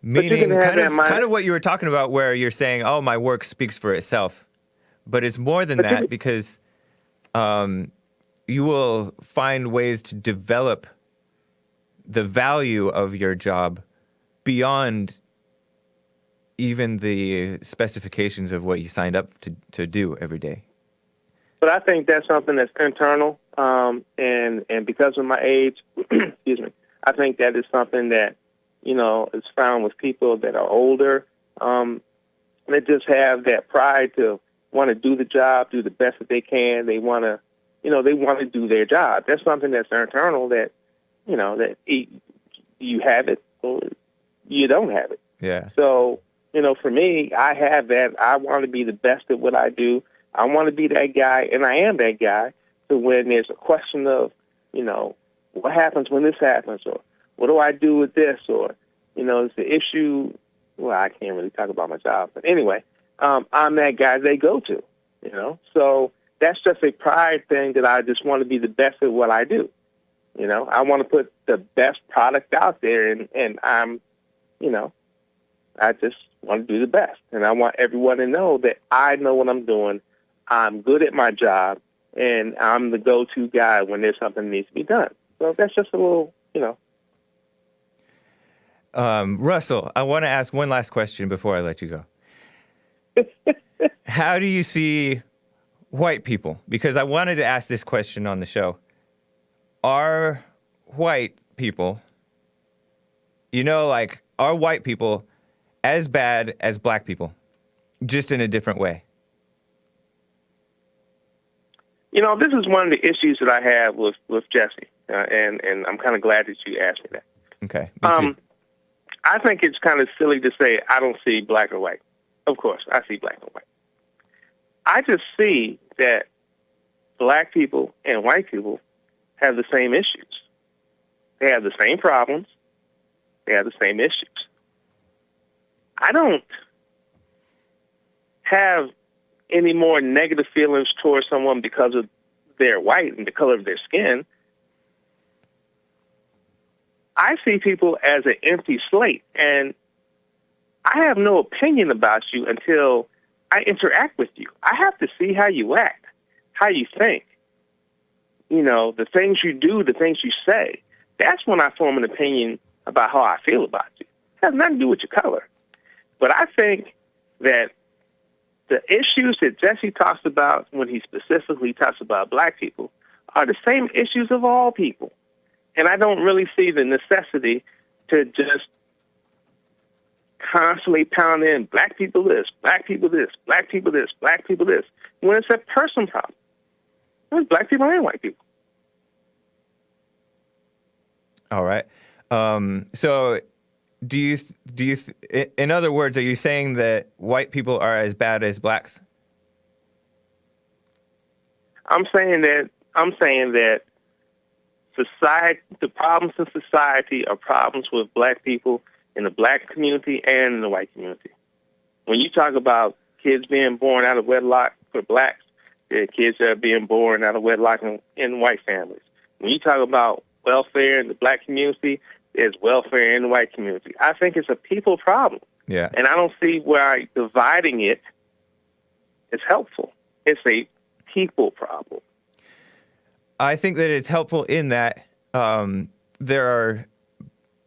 Speaker 1: Meaning, kind of what you were talking about, where you're saying, "Oh, my work speaks for itself," but it's more than that, because you will find ways to develop the value of your job beyond even the specifications of what you signed up to do every day.
Speaker 3: But I think that's something that's internal, and because of my age, excuse me, I think that is something that is found with people that are older, that just have that pride to want to do the job, do the best that they can. They want to, they want to do their job. That's something that's internal that, that you have it or you don't have it.
Speaker 1: Yeah.
Speaker 3: So, for me, I have that. I want to be the best at what I do. I want to be that guy, and I am that guy. So when there's a question of, what happens when this happens, or what do I do with this, or, is the issue, well, I can't really talk about my job. But anyway, I'm that guy they go to, So that's just a pride thing that I just want to be the best at what I do. I want to put the best product out there, and I'm, I just want to do the best. And I want everyone to know that I know what I'm doing. I'm good at my job, and I'm the go-to guy when there's something that needs to be done. So that's just a little,
Speaker 1: Russell, I want to ask one last question before I let you go. How do you see white people? Because I wanted to ask this question on the show. are white people, like, are white people as bad as black people, just in a different way?
Speaker 3: This is one of the issues that I have with Jesse, and I'm kind of glad that you asked me that.
Speaker 1: Okay, me too.
Speaker 3: I think it's kind of silly to say I don't see black or white. Of course, I see black and white. I just see that black people and white people have the same issues. They have the same problems. They have the same issues. I don't have any more negative feelings towards someone because of their white and the color of their skin. I see people as an empty slate, and I have no opinion about you until I interact with you. I have to see how you act, how you think, the things you do, the things you say. That's when I form an opinion about how I feel about you. It has nothing to do with your color. But I think that the issues that Jesse talks about when he specifically talks about black people are the same issues of all people. And I don't really see the necessity to just constantly pound in black people this, black people this, black people this, black people this, when it's a person problem. It's black people and white people.
Speaker 1: All right. So do you, in other words, are you saying that white people are as bad as blacks?
Speaker 3: I'm saying that society, the problems in society are problems with black people in the black community and in the white community. When you talk about kids being born out of wedlock for blacks, there are kids that are being born out of wedlock in white families. When you talk about welfare in the black community, there's welfare in the white community. I think it's a people problem.
Speaker 1: Yeah.
Speaker 3: And I don't see why dividing it is helpful. It's a people problem.
Speaker 1: I think that it's helpful in that there are,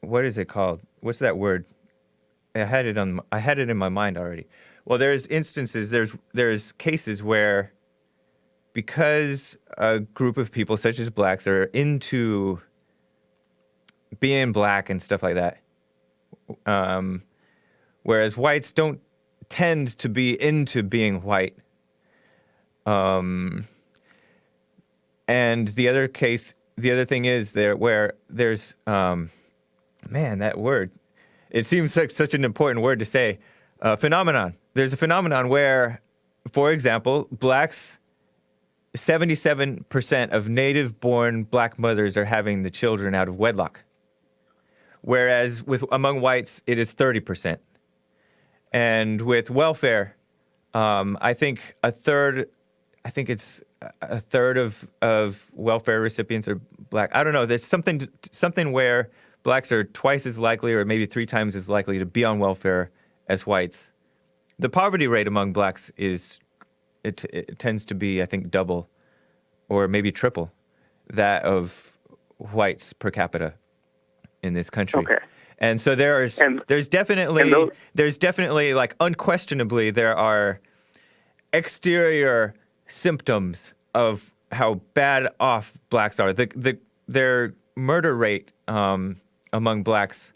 Speaker 1: what is it called? What's that word? I had it in my mind already. Well, there's instances, there's cases where, because a group of people such as blacks are into being black and stuff like that, whereas whites don't tend to be into being white. And the other thing is where there's, that word, it seems like such an important word to say, phenomenon. There's a phenomenon where, for example, blacks, 77% of native-born black mothers are having the children out of wedlock, whereas among whites, it is 30%. And with welfare, I think it's a third of welfare recipients are black. I don't know. There's something where blacks are twice as likely, or maybe 3 times as likely, to be on welfare as whites. The poverty rate among blacks it tends to be, I think, double or maybe triple that of whites per capita in this country.
Speaker 3: Okay.
Speaker 1: And so there's definitely, like, unquestionably, there are exterior symptoms of how bad off blacks are. Their murder rate among blacks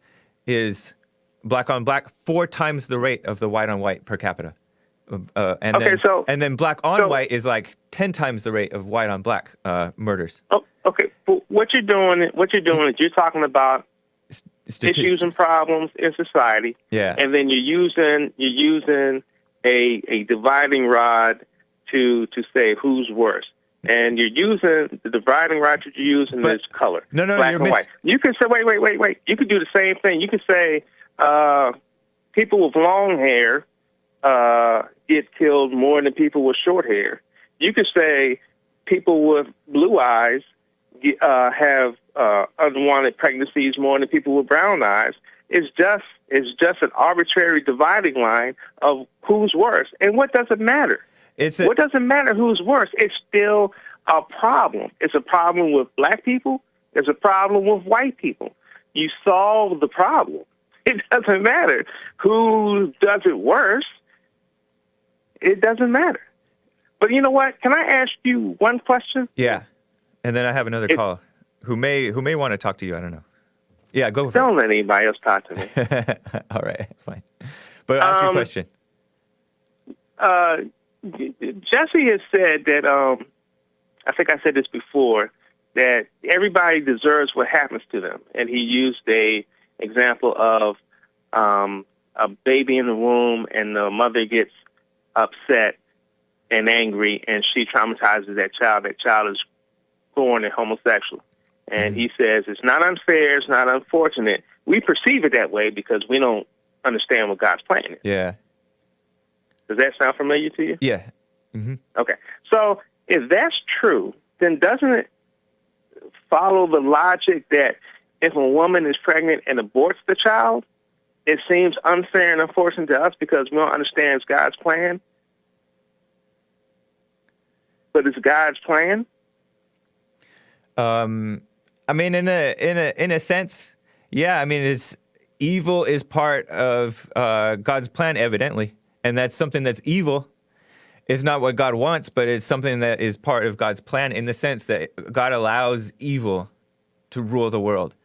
Speaker 1: is black on black 4 times the rate of the white on white per capita. And then black on white is like 10 times the rate of white on black murders.
Speaker 3: Oh, okay. Well, what you're doing is you're talking about issues and problems in society.
Speaker 1: Yeah.
Speaker 3: And then you're using a dividing rod to say who's worse. And you're using the dividing rod that you're using is color.
Speaker 1: No,
Speaker 3: black
Speaker 1: you're
Speaker 3: and white. You can say, wait. You could do the same thing. You could say people with long hair get killed more than people with short hair. You could say people with blue eyes have unwanted pregnancies more than people with brown eyes. It's just an arbitrary dividing line of who's worse. And what does it matter? What doesn't matter who's worse? It's still a problem. It's a problem with black people. It's a problem with white people. You solve the problem. It doesn't matter who does it worse. It doesn't matter. But you know what? Can I ask you one question?
Speaker 1: Yeah. And then I have another call. who may want to talk to you. I don't know. Yeah, go for
Speaker 3: Don't let anybody else talk to me.
Speaker 1: it. All right, fine. But ask your question.
Speaker 3: Jesse has said that, I think I said this before, that everybody deserves what happens to them. And he used a example of a baby in the womb and the mother gets upset and angry and she traumatizes that child. That child is born and homosexual. And he says it's not unfair, it's not unfortunate. We perceive it that way because we don't understand what God's plan is.
Speaker 1: Yeah.
Speaker 3: Does that sound familiar to you?
Speaker 1: Yeah. Mm-hmm.
Speaker 3: Okay. So if that's true, then doesn't it follow the logic that if a woman is pregnant and aborts the child, it seems unfair and unfortunate to us because we don't understand God's plan? But it's God's plan?
Speaker 1: I mean, in a sense, yeah. I mean, it's evil is part of God's plan, evidently, and that's something that's evil. It's not what God wants, but it's something that is part of God's plan in the sense that God allows evil to rule the world.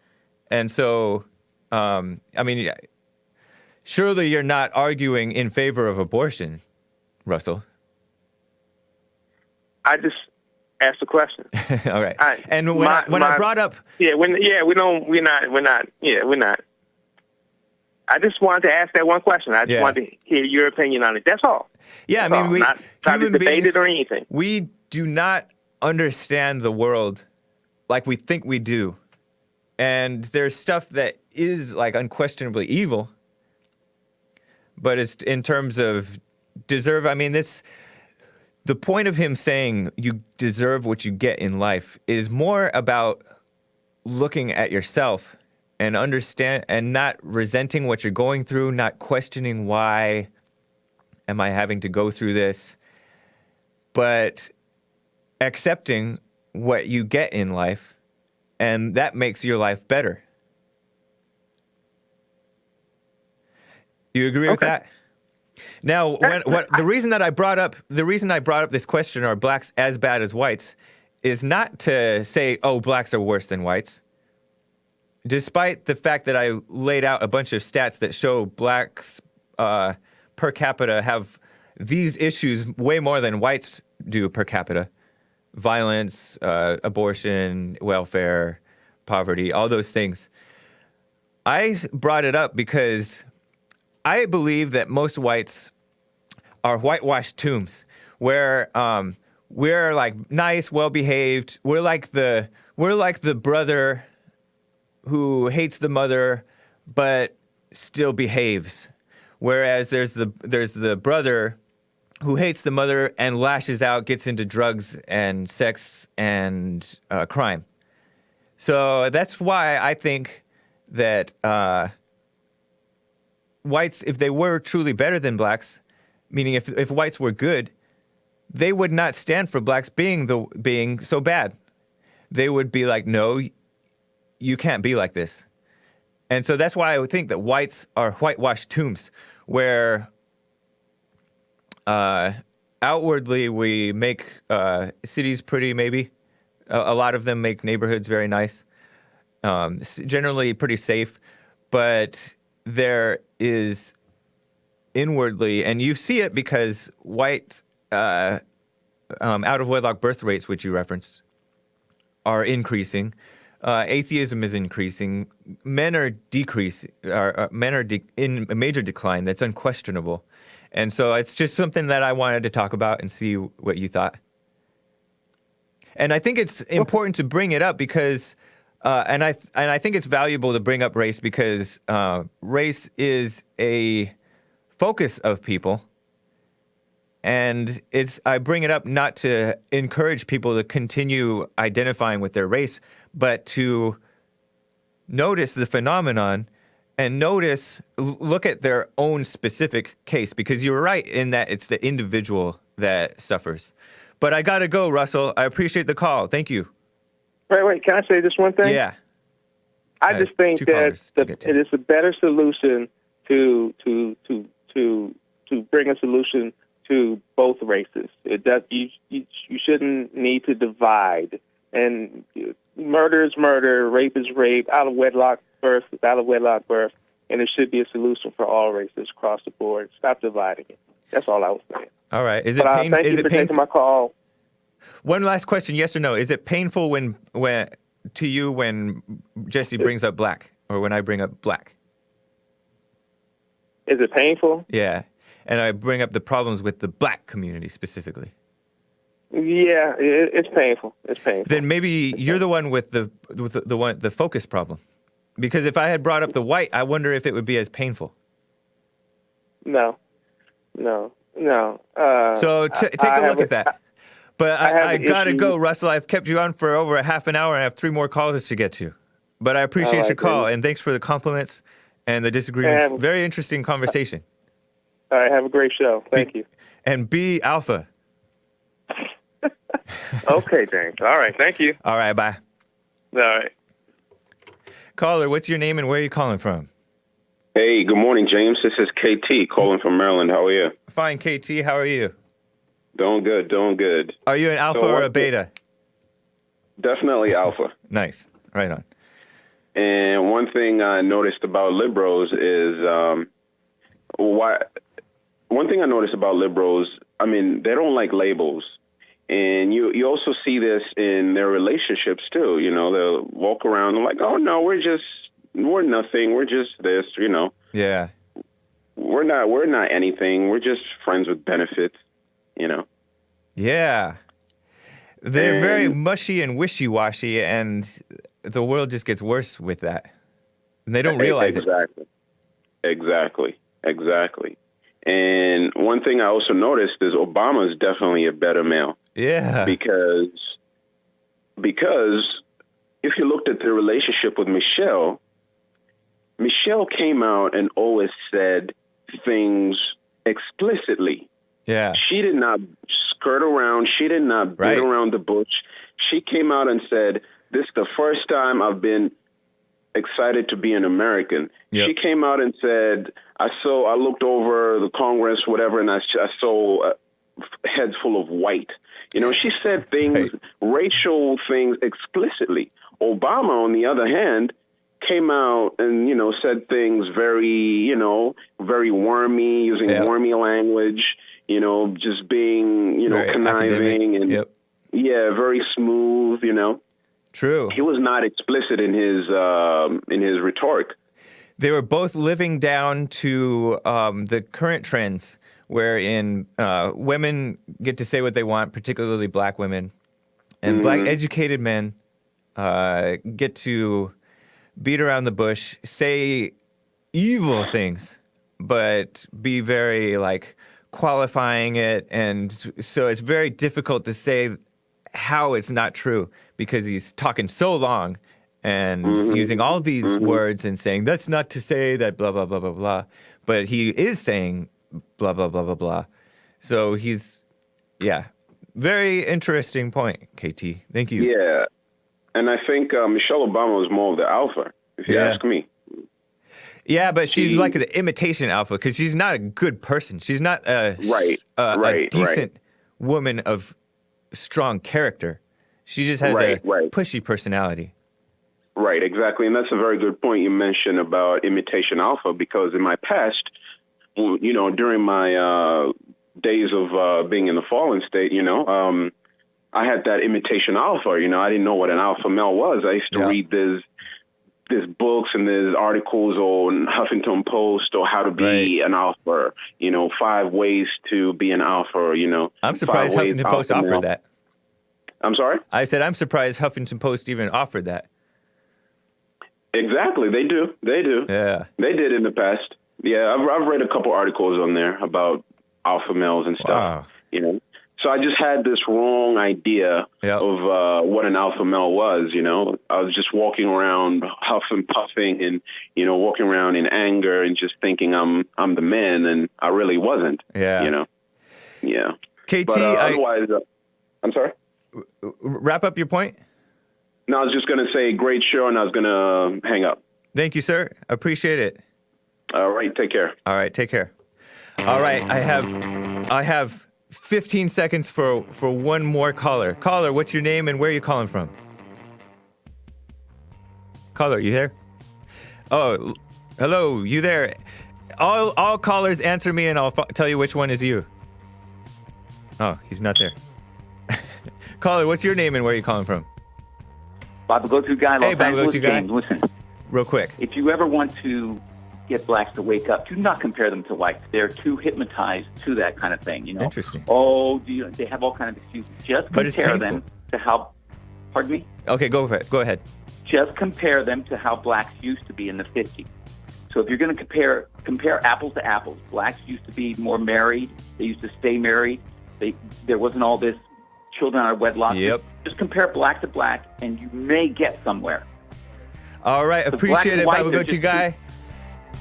Speaker 1: And so, I mean, surely you're not arguing in favor of abortion, Russell.
Speaker 3: I just asked a question.
Speaker 1: All right. And when I brought up,
Speaker 3: we're not. I just wanted to ask that one question. I just wanted to hear your opinion on it. That's all.
Speaker 1: Yeah, I mean, we
Speaker 3: not trying to debate it or anything.
Speaker 1: We do not understand the world like we think we do. And there's stuff that is like unquestionably evil, but it's in terms of deserve. I mean, the point of him saying you deserve what you get in life is more about looking at yourself and understand and not resenting what you're going through, not questioning why am I having to go through this, but accepting what you get in life, and that makes your life better. You agree with that? Now, the reason I brought up this question, are blacks as bad as whites, is not to say, oh, blacks are worse than whites. Despite the fact that I laid out a bunch of stats that show blacks per capita have these issues way more than whites do per capita. Violence, abortion, welfare, poverty, all those things. I brought it up because I believe that most whites are whitewashed tombs, where we're like nice, well-behaved. We're like the brother who hates the mother but still behaves, whereas there's the brother who hates the mother and lashes out, gets into drugs and sex and crime. So that's why I think that whites, if they were truly better than blacks, meaning if whites were good, they would not stand for blacks being so bad. They would be like, no, you can't be like this. And so that's why I would think that whites are whitewashed tombs, where outwardly we make cities pretty, maybe. A lot of them make neighborhoods very nice, generally pretty safe, but there is inwardly, and you see it because white out-of-wedlock birth rates, which you referenced, are increasing. Atheism is increasing. Men are decreasing. Men are in a major decline. That's unquestionable. And so it's just something that I wanted to talk about and see what you thought. And I think it's important to bring it up because, and I think it's valuable to bring up race because race is a focus of people. And I bring it up not to encourage people to continue identifying with their race, but to notice the phenomenon and look at their own specific case, because you're right in that it's the individual that suffers. But I gotta go, Russell. I appreciate the call. Thank you.
Speaker 3: Wait. Can I say just one thing?
Speaker 1: Yeah.
Speaker 3: I just think that it is a better solution to bring a solution to both races. You shouldn't need to divide. And murder is murder, rape is rape, out of wedlock birth is out of wedlock birth, and there should be a solution for all races across the board. Stop dividing it. That's all I was saying.
Speaker 1: All right. Is
Speaker 3: But
Speaker 1: it
Speaker 3: thank you for taking my call.
Speaker 1: One last question, yes or no. Is it painful when to you when Jesse brings up black or when I bring up black?
Speaker 3: Is it painful?
Speaker 1: Yeah. And I bring up the problems with the black community specifically.
Speaker 3: Yeah, it's painful. It's painful.
Speaker 1: Then maybe you're the one with the focus problem. Because if I had brought up the white, I wonder if it would be as painful.
Speaker 3: No.
Speaker 1: So take a look at that. But I gotta
Speaker 3: issue.
Speaker 1: go, Russell. I've kept you on for over a half an hour. I have 3 more callers to get to. But I appreciate
Speaker 3: All
Speaker 1: your
Speaker 3: right,
Speaker 1: call,
Speaker 3: then.
Speaker 1: and thanks for the compliments and the disagreements.
Speaker 3: And-
Speaker 1: Very interesting conversation.
Speaker 3: All right, have a great show. Thank you.
Speaker 1: And be alpha.
Speaker 3: Okay, James. All right, thank you.
Speaker 1: All right, bye.
Speaker 3: All right.
Speaker 1: Caller, what's your name and where are you calling from?
Speaker 4: Hey, good morning, James. This is KT calling from Maryland. How are you?
Speaker 1: Fine, KT. How are you?
Speaker 4: Doing good, doing good.
Speaker 1: Are you an alpha or a beta?
Speaker 4: Definitely alpha.
Speaker 1: Nice. Right on.
Speaker 4: And one thing I noticed about liberals is one thing I noticed about liberals, I mean, they don't like labels. And you also see this in their relationships too. You know, they'll walk around and like, oh no, we're nothing. We're just this, you know.
Speaker 1: Yeah.
Speaker 4: We're not anything. We're just friends with benefits, you know.
Speaker 1: Yeah. They're very mushy and wishy-washy, and the world just gets worse with that. And they don't realize it.
Speaker 4: Exactly. And one thing I also noticed is Obama is definitely a better male.
Speaker 1: Yeah.
Speaker 4: Because if you looked at the relationship with Michelle came out and always said things explicitly.
Speaker 1: Yeah.
Speaker 4: She did not skirt around. She did not beat around the bush. She came out and said, this is the first time I've been excited to be an American.
Speaker 1: Yep.
Speaker 4: She came out and said, I looked over the Congress, whatever, and I saw heads full of white. You know, she said things, racial things explicitly. Obama, on the other hand, came out and, you know, said things very wormy, using wormy language, you know, just being, you know, very conniving academic. And very smooth, you know.
Speaker 1: True.
Speaker 4: He was not explicit in his rhetoric.
Speaker 1: They were both living down to the current trends wherein women get to say what they want, particularly black women, and black educated men get to beat around the bush, say evil things, but be very like qualifying it. And so it's very difficult to say how it's not true because he's talking so long and using all these words and saying, that's not to say that blah, blah, blah, blah, blah. But he is saying blah, blah, blah, blah, blah. So very interesting point, KT. Thank you.
Speaker 4: Yeah. And I think Michelle Obama was more of the alpha, if you ask me.
Speaker 1: Yeah, but she's like the imitation alpha because she's not a good person. She's not a decent woman of strong character. She just has a pushy personality.
Speaker 4: Right, exactly. And that's a very good point you mentioned about imitation alpha, because in my past, you know, during my days of being in the fallen state, you know, I had that imitation alpha. You know, I didn't know what an alpha male was. I used to read these books and these articles on Huffington Post or how to be an alpha, you know, 5 ways to be an alpha, you know.
Speaker 1: I'm surprised Huffington Post offered that.
Speaker 4: I'm sorry?
Speaker 1: I said I'm surprised Huffington Post even offered that.
Speaker 4: Exactly. They do. Yeah. They did in the past. Yeah, I've read a couple articles on there about alpha males and stuff,
Speaker 1: wow.
Speaker 4: You know. So I just had this wrong idea of what an alpha male was, you know. I was just walking around huffing, puffing, and, you know, walking around in anger and just thinking I'm the man, and I really wasn't.
Speaker 1: Yeah.
Speaker 4: You know. Yeah.
Speaker 1: KT,
Speaker 4: but, otherwise, I'm sorry?
Speaker 1: Wrap up your point.
Speaker 4: No, I was just going to say great show, and I was going to hang up.
Speaker 1: Thank you, sir. Appreciate it.
Speaker 4: All right. Take care.
Speaker 1: All right. Take care. All right. I have 15 seconds for one more caller. Caller, what's your name and where are you calling from? Caller, you there? Oh, hello, you there? All callers answer me, and I'll tell you which one is you. Oh, he's not there. Caller, what's your name and where are you calling from?
Speaker 5: Bob, go-to guy,
Speaker 1: Hey,
Speaker 5: Los
Speaker 1: Bob,
Speaker 5: Angeles,
Speaker 1: go-to guy.
Speaker 5: James. Listen,
Speaker 1: Real quick.
Speaker 5: if you ever want to get blacks to wake up, do not compare them to whites. They're too hypnotized to that kind of thing.
Speaker 1: Interesting.
Speaker 5: Oh, they have all kinds of excuses. Just
Speaker 1: But it's
Speaker 5: compare
Speaker 1: painful.
Speaker 5: them to how. Pardon me.
Speaker 1: Okay, go for it. Go ahead.
Speaker 5: Just compare them to how blacks used to be in the 50s. So if you're going to compare apples to apples, blacks used to be more married. They used to stay married. There wasn't all this children out of wedlock.
Speaker 1: Yep.
Speaker 5: Just compare black to black, and you may get somewhere.
Speaker 1: All right,
Speaker 5: black
Speaker 1: appreciate
Speaker 5: and
Speaker 1: it,
Speaker 5: white
Speaker 1: Baba
Speaker 5: are
Speaker 1: Go-To
Speaker 5: just
Speaker 1: guy.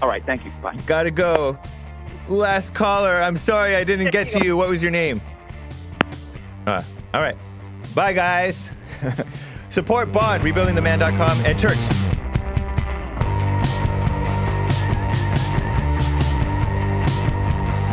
Speaker 5: All right, thank you. Bye.
Speaker 1: Gotta go. Last caller. I'm sorry I didn't get to you. What was your name? All right. Bye, guys. Support Bond, rebuildingtheman.com, and church.